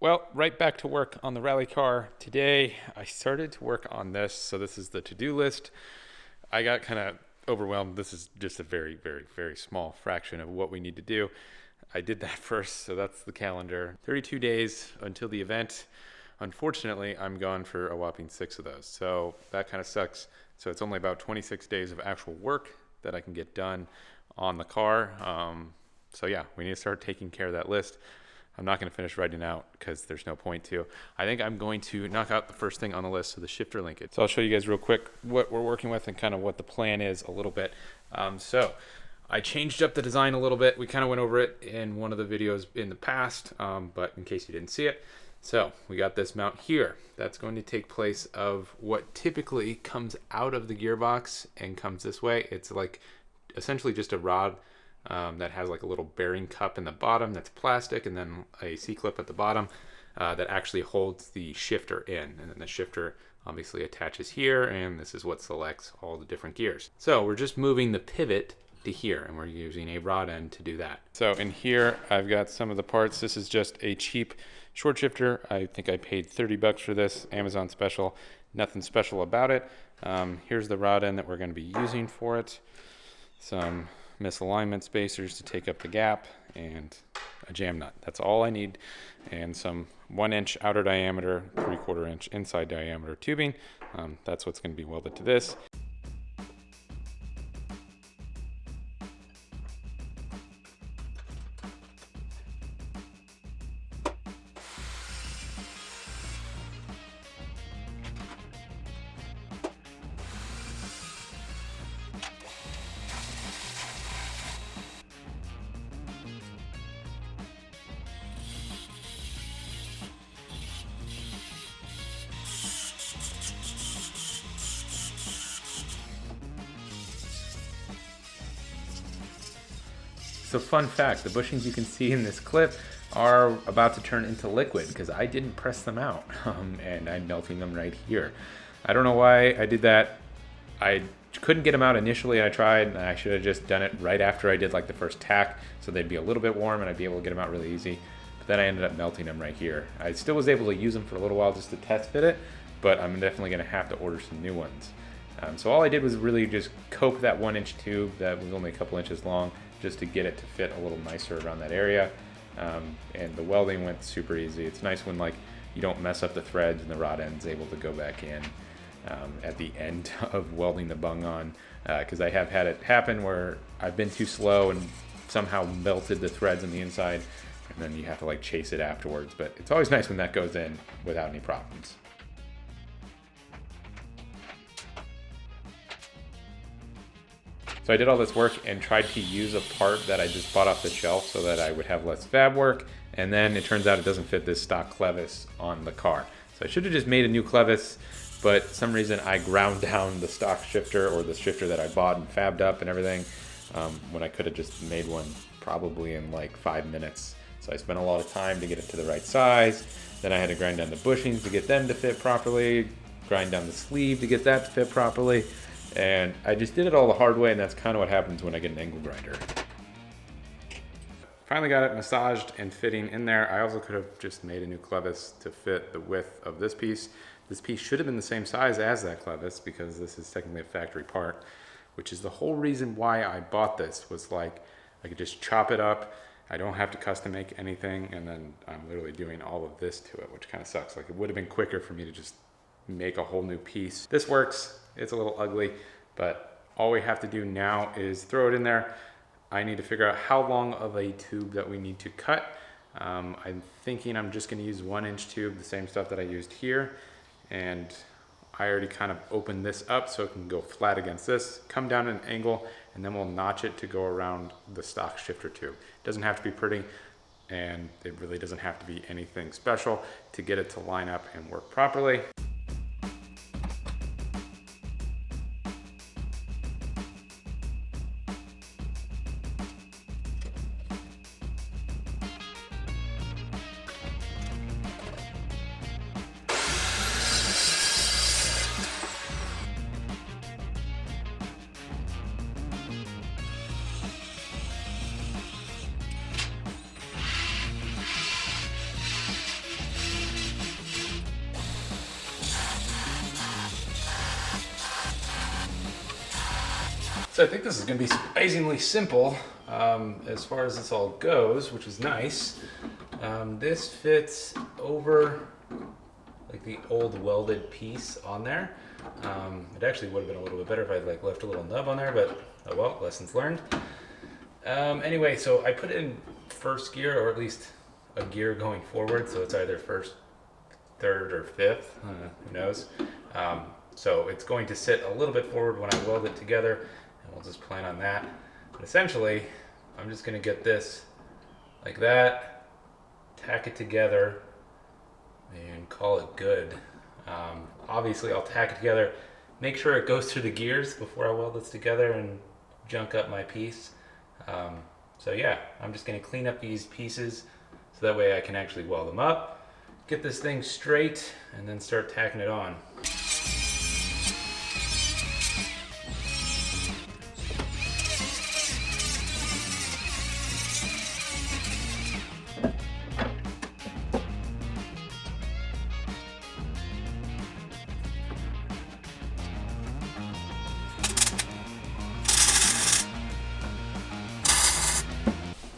Well, right back to work on the rally car. Today, I started to work on this. So this is the to-do list. I got kind of overwhelmed. This is just a very, very, very small fraction of what we need to do. I did that first, so that's the calendar. 32 days until the event. Unfortunately, I'm gone for a whopping 6 of those. So that kind of sucks. So it's only about 26 days of actual work that I can get done on the car. So yeah, we need to start taking care of that list. I'm not going to finish writing out because there's no point to. I think I'm going to knock out the first thing on the list, so the shifter linkage. So I'll show you guys real quick what we're working with and kind of what the plan is a little bit. So I changed up the design a little bit. We kind of went over it in one of the videos in the past, but in case you didn't see it. So we got this mount here. That's going to take place of what typically comes out of the gearbox and comes this way. It's like essentially just a rod that has like a little bearing cup in the bottom that's plastic, and then a C-clip at the bottom that actually holds the shifter in. And then the shifter obviously attaches here, and this is what selects all the different gears. So we're just moving the pivot to here, and we're using a rod end to do that. So in here, I've got some of the parts. This is just a cheap short shifter. I think I paid 30 bucks for this, Amazon special. Nothing special about it. Here's the rod end that we're going to be using for it. Some misalignment spacers to take up the gap, and a jam nut. That's all I need, and some 1-inch outer diameter, 3/4 inch inside diameter tubing. That's what's going to be welded to this. So fun fact, the bushings you can see in this clip are about to turn into liquid because I didn't press them out and I'm melting them right here. I don't know why I did that. I couldn't get them out initially. I tried, and I should have just done it right after I did like the first tack, so they'd be a little bit warm and I'd be able to get them out really easy. But then I ended up melting them right here. I still was able to use them for a little while just to test fit it, but I'm definitely gonna have to order some new ones. So all I did was really just cope that 1-inch tube that was only a couple inches long, just to get it to fit a little nicer around that area. And the welding went super easy. It's nice when like you don't mess up the threads and the rod end's able to go back in at the end of welding the bung on, because I have had it happen where I've been too slow and somehow melted the threads on the inside, and then you have to like chase it afterwards. But it's always nice when that goes in without any problems. So I did all this work and tried to use a part that I just bought off the shelf so that I would have less fab work, and then it turns out it doesn't fit this stock clevis on the car. So I should have just made a new clevis, but for some reason I ground down the stock shifter, or the shifter that I bought and fabbed up and everything, when I could have just made one probably in like 5 minutes. So I spent a lot of time to get it to the right size. Then I had to grind down the bushings to get them to fit properly, grind down the sleeve to get that to fit properly. And I just did it all the hard way, and that's kind of what happens when I get an angle grinder. Finally got it massaged and fitting in there. I also could have just made a new clevis to fit the width of this piece. This piece should have been the same size as that clevis because this is technically a factory part, which is the whole reason why I bought this. Was like I could just chop it up. I don't have to custom make anything, and then I'm literally doing all of this to it, which kind of sucks. Like it would have been quicker for me to just make a whole new piece. This works. It's a little ugly, but all we have to do now is throw it in there. I need to figure out how long of a tube that we need to cut. I'm thinking I'm just gonna use 1-inch tube, the same stuff that I used here. And I already kind of opened this up so it can go flat against this, come down at an angle, and then we'll notch it to go around the stock shifter tube. It doesn't have to be pretty, and it really doesn't have to be anything special to get it to line up and work properly. So I think this is going to be surprisingly simple as far as this all goes, which is nice. This fits over like the old welded piece on there. It actually would have been a little bit better if I'd like left a little nub on there, but oh well, lessons learned. Anyway, so I put it in first gear, or at least a gear going forward, so it's either first, third, or fifth, who knows. So it's going to sit a little bit forward when I weld it together, and we'll just plan on that. But essentially, I'm just going to get this like that, tack it together, and call it good. Obviously, I'll tack it together, make sure it goes through the gears before I weld this together and junk up my piece. So yeah, I'm just going to clean up these pieces so that way I can actually weld them up, get this thing straight, and then start tacking it on.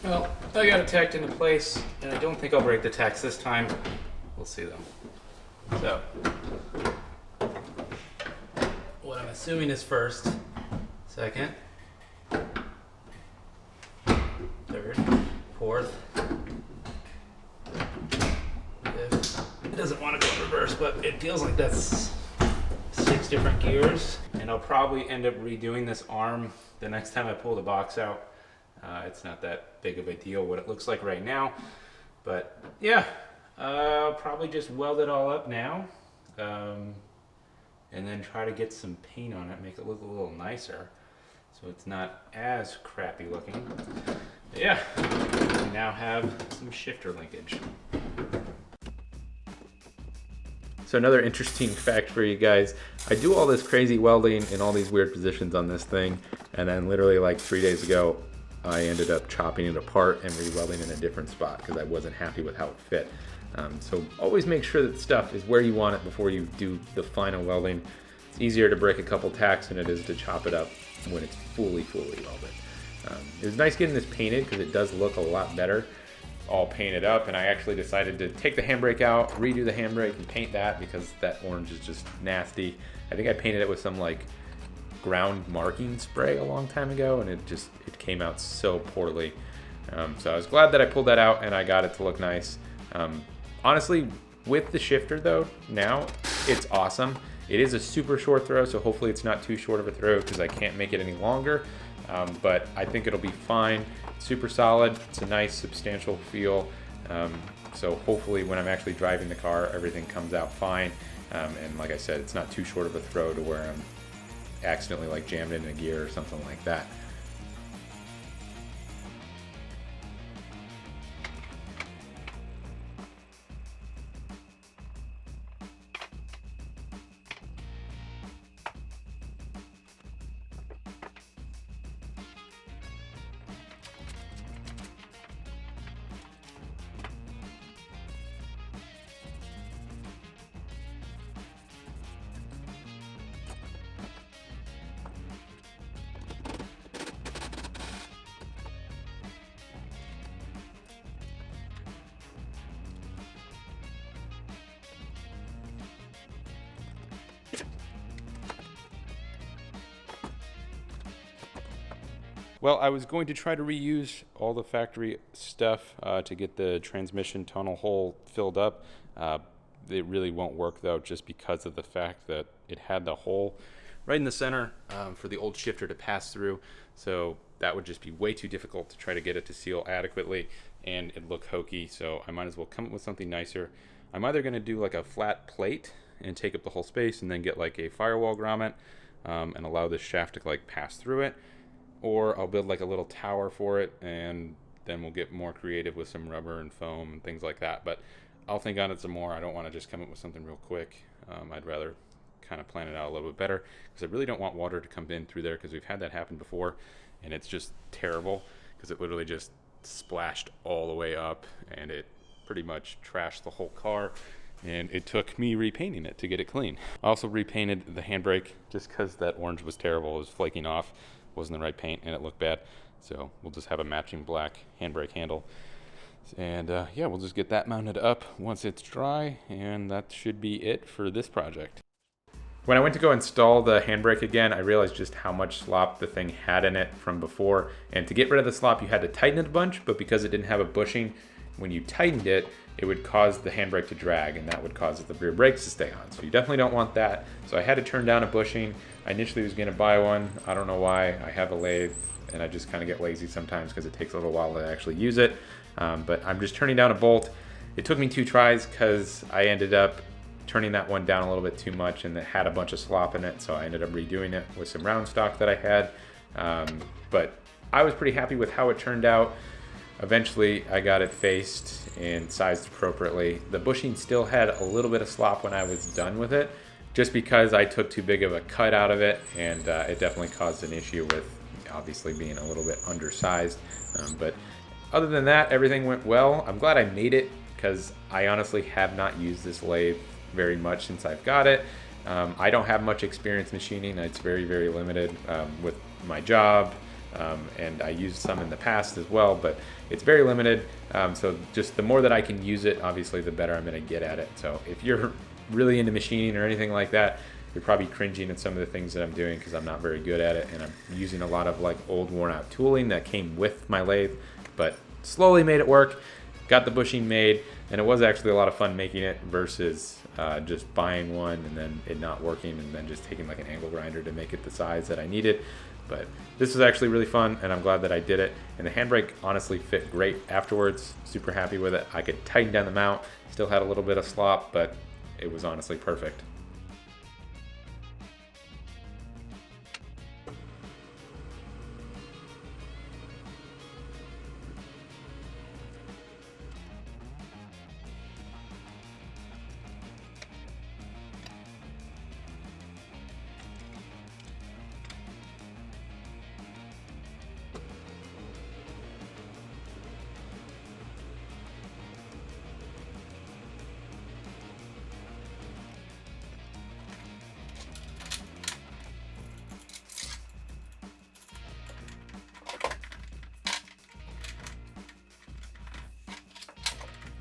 Well, I got it tacked into place, and I don't think I'll break the tacks this time. We'll see though. So, what I'm assuming is first, second, third, fourth, fifth. It doesn't want to go in reverse, but it feels like that's 6 different gears. And I'll probably end up redoing this arm the next time I pull the box out. It's not that big of a deal what it looks like right now, but yeah, I'll probably just weld it all up now, and then try to get some paint on it, make it look a little nicer so it's not as crappy looking. But yeah, we now have some shifter linkage. So another interesting fact for you guys, I do all this crazy welding in all these weird positions on this thing, and then literally like 3 days ago I ended up chopping it apart and re-welding in a different spot because I wasn't happy with how it fit. So always make sure that stuff is where you want it before you do the final welding. It's easier to break a couple tacks than it is to chop it up when it's fully welded. It was nice getting this painted because it does look a lot better all painted up, and I actually decided to take the handbrake out, redo the handbrake, and paint that because that orange is just nasty. I think I painted it with some like ground marking spray a long time ago, and it came out so poorly. So I was glad that I pulled that out and I got it to look nice. Honestly, with the shifter though, now it's awesome. It is a super short throw, so hopefully it's not too short of a throw because I can't make it any longer. But I think it'll be fine. Super solid. It's a nice substantial feel. So hopefully when I'm actually driving the car, everything comes out fine. And like I said, it's not too short of a throw to where I'm accidentally like jammed in a gear or something like that. Well, I was going to try to reuse all the factory stuff to get the transmission tunnel hole filled up. It really won't work though, just because of the fact that it had the hole right in the center for the old shifter to pass through. So that would just be way too difficult to try to get it to seal adequately, and it'd look hokey. So I might as well come up with something nicer. I'm either going to do like a flat plate and take up the whole space and then get like a firewall grommet and allow this shaft to like pass through it. Or I'll build like a little tower for it, and then we'll get more creative with some rubber and foam and things like that. But I'll think on it some more. I don't want to just come up with something real quick. I'd rather kind of plan it out a little bit better, because I really don't want water to come in through there, because we've had that happen before, and it's just terrible because it literally just splashed all the way up, and it pretty much trashed the whole car. And it took me repainting it to get it clean. I also repainted the handbrake just because that orange was terrible. It was flaking off wasn't the right paint and it looked bad. So we'll just have a matching black handbrake handle. And yeah, we'll just get that mounted up once it's dry, and that should be it for this project. When I went to go install the handbrake again, I realized just how much slop the thing had in it from before. And to get rid of the slop, you had to tighten it a bunch, but because it didn't have a bushing, when you tightened it, it would cause the handbrake to drag, and that would cause the rear brakes to stay on. So you definitely don't want that. So I had to turn down a bushing. I initially was gonna buy one. I don't know why. I have a lathe, and I just kind of get lazy sometimes because it takes a little while to actually use it. But I'm just turning down a bolt. It took me 2 tries because I ended up turning that one down a little bit too much, and it had a bunch of slop in it, so I ended up redoing it with some round stock that I had. But I was pretty happy with how it turned out. Eventually I got it faced and sized appropriately. The bushing still had a little bit of slop when I was done with it, just because I took too big of a cut out of it, and it definitely caused an issue with obviously being a little bit undersized. But other than that, everything went well. I'm glad I made it, because I honestly have not used this lathe very much since I've got it. I don't have much experience machining. It's very, very limited with my job, and I used some in the past as well, but it's very limited. So just the more that I can use it, obviously the better I'm gonna get at it. So if you're really into machining or anything like that, you're probably cringing at some of the things that I'm doing because I'm not very good at it, and I'm using a lot of like old worn out tooling that came with my lathe, but slowly made it work, got the bushing made, and it was actually a lot of fun making it versus just buying one and then it not working and then just taking like an angle grinder to make it the size that I needed. But this was actually really fun, and I'm glad that I did it. And the handbrake honestly fit great afterwards. Super happy with it. I could tighten down the mount, still had a little bit of slop, but it was honestly perfect.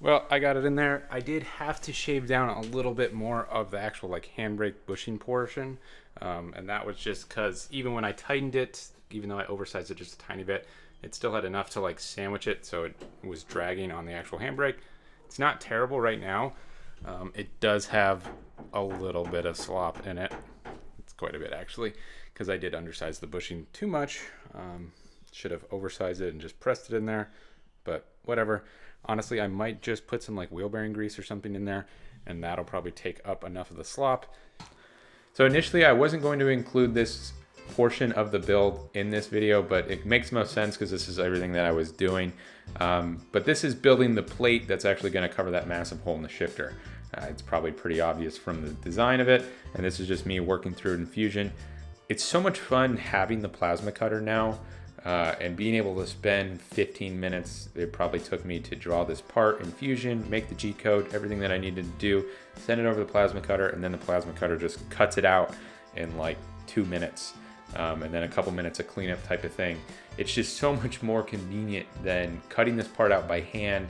Well, I got it in there. I did have to shave down a little bit more of the actual like handbrake bushing portion. And that was just because even when I tightened it, even though I oversized it just a tiny bit, it still had enough to like sandwich it, so it was dragging on the actual handbrake. It's not terrible right now. It does have a little bit of slop in it. It's quite a bit actually, because I did undersize the bushing too much. Should have oversized it and just pressed it in there, but whatever. Honestly, I might just put some like wheel bearing grease or something in there, and that'll probably take up enough of the slop. So initially I wasn't going to include this portion of the build in this video, but it makes most sense because this is everything that I was doing. But this is building the plate that's actually going to cover that massive hole in the shifter. It's probably pretty obvious from the design of it, and this is just me working through it in Fusion. It's so much fun having the plasma cutter now. And being able to spend 15 minutes, it probably took me to draw this part in Fusion, make the G-code, everything that I needed to do, send it over the plasma cutter, and then the plasma cutter just cuts it out in like 2 minutes, and then a couple minutes of cleanup type of thing. It's just so much more convenient than cutting this part out by hand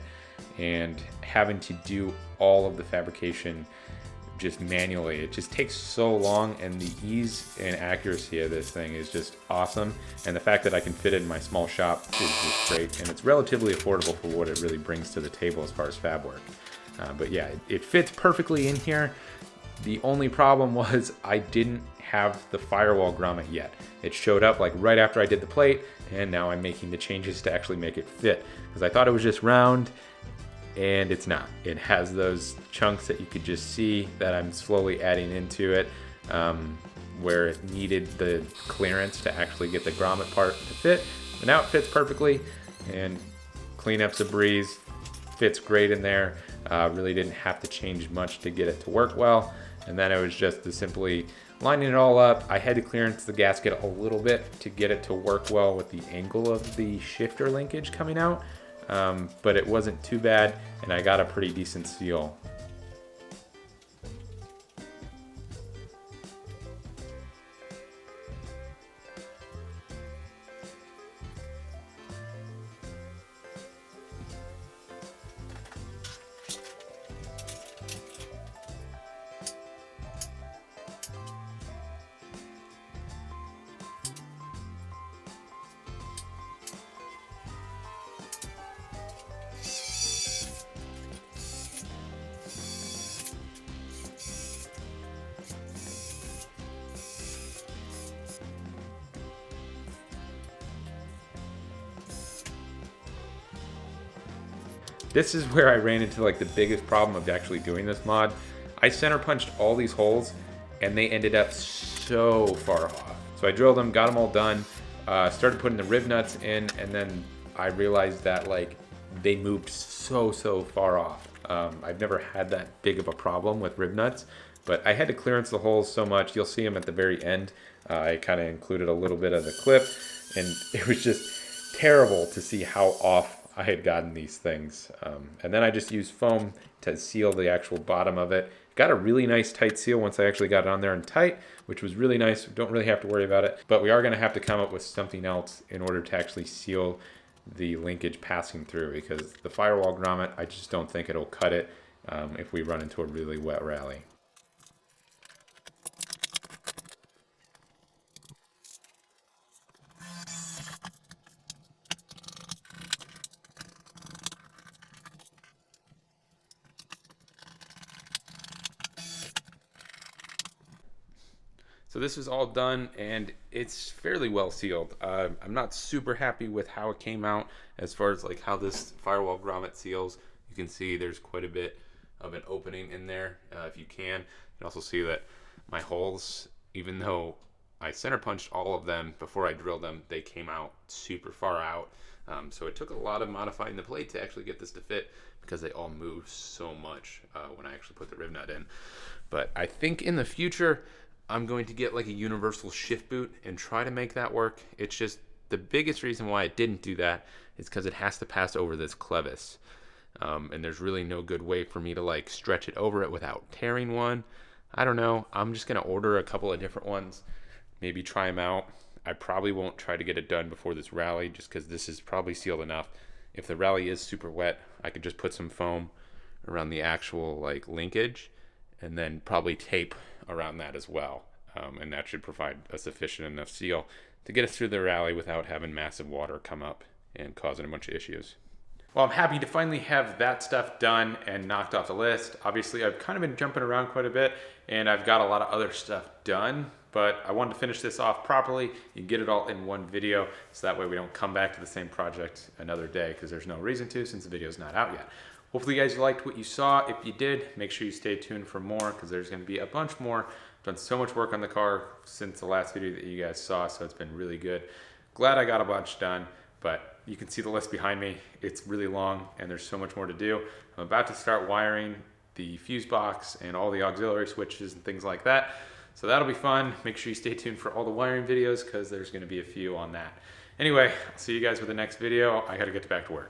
and having to do all of the fabrication just manually. It just takes so long, and the ease and accuracy of this thing is just awesome. And the fact that I can fit it in my small shop is just great, and it's relatively affordable for what it really brings to the table as far as fab work. But yeah, it fits perfectly in here. The only problem was I didn't have the firewall grommet yet. It showed up like right after I did the plate, and now I'm making the changes to actually make it fit, because I thought it was just round, and it's not. It has those chunks that you could just see that I'm slowly adding into it, where it needed the clearance to actually get the grommet part to fit. But now it fits perfectly, and cleanup's a breeze. Fits great in there. Really didn't have to change much to get it to work well. And then it was just to simply lining it all up. I had to clearance the gasket a little bit to get it to work well with the angle of the shifter linkage coming out. But it wasn't too bad, and I got a pretty decent seal. This is where I ran into like the biggest problem of actually doing this mod. I center punched all these holes and they ended up so far off. So I drilled them, got them all done, started putting the rib nuts in, and then I realized that like they moved so far off. I've never had that big of a problem with rib nuts, but I had to clearance the holes so much. You'll see them at the very end. I kind of included a little bit of the clip, and it was just terrible to see how off I had gotten these things. And then I just used foam to seal the actual bottom of it. Got a really nice tight seal once I actually got it on there and tight, which was really nice. Don't really have to worry about it, but we are going to have to come up with something else in order to actually seal the linkage passing through, because the firewall grommet, I just don't think it'll cut it if we run into a really wet rally. So this is all done and it's fairly well sealed. I'm not super happy with how it came out as far as like how this firewall grommet seals. You can see there's quite a bit of an opening in there if you can. You can also see that my holes, even though I center punched all of them before I drilled them, they came out super far out. So it took a lot of modifying the plate to actually get this to fit, because they all move so much when I actually put the rib nut in. But I think in the future, I'm going to get like a universal shift boot and try to make that work. It's just the biggest reason why I didn't do that is because it has to pass over this clevis. And there's really no good way for me to like stretch it over it without tearing one. I don't know. I'm just going to order a couple of different ones, maybe try them out. I probably won't try to get it done before this rally just because this is probably sealed enough. If the rally is super wet, I could just put some foam around the actual like linkage and then probably tape around that as well. And that should provide a sufficient enough seal to get us through the rally without having massive water come up and causing a bunch of issues. Well, I'm happy to finally have that stuff done and knocked off the list. Obviously, I've kind of been jumping around quite a bit and I've got a lot of other stuff done, but I wanted to finish this off properly and get it all in one video so that way we don't come back to the same project another day, because there's no reason to since the video's not out yet. Hopefully you guys liked what you saw. If you did, make sure you stay tuned for more, because there's going to be a bunch more. I've done so much work on the car since the last video that you guys saw, so it's been really good. Glad I got a bunch done, but you can see the list behind me. It's really long and there's so much more to do. I'm about to start wiring the fuse box and all the auxiliary switches and things like that. So that'll be fun. Make sure you stay tuned for all the wiring videos, because there's going to be a few on that. Anyway, I'll see you guys with the next video. I got to get back to work.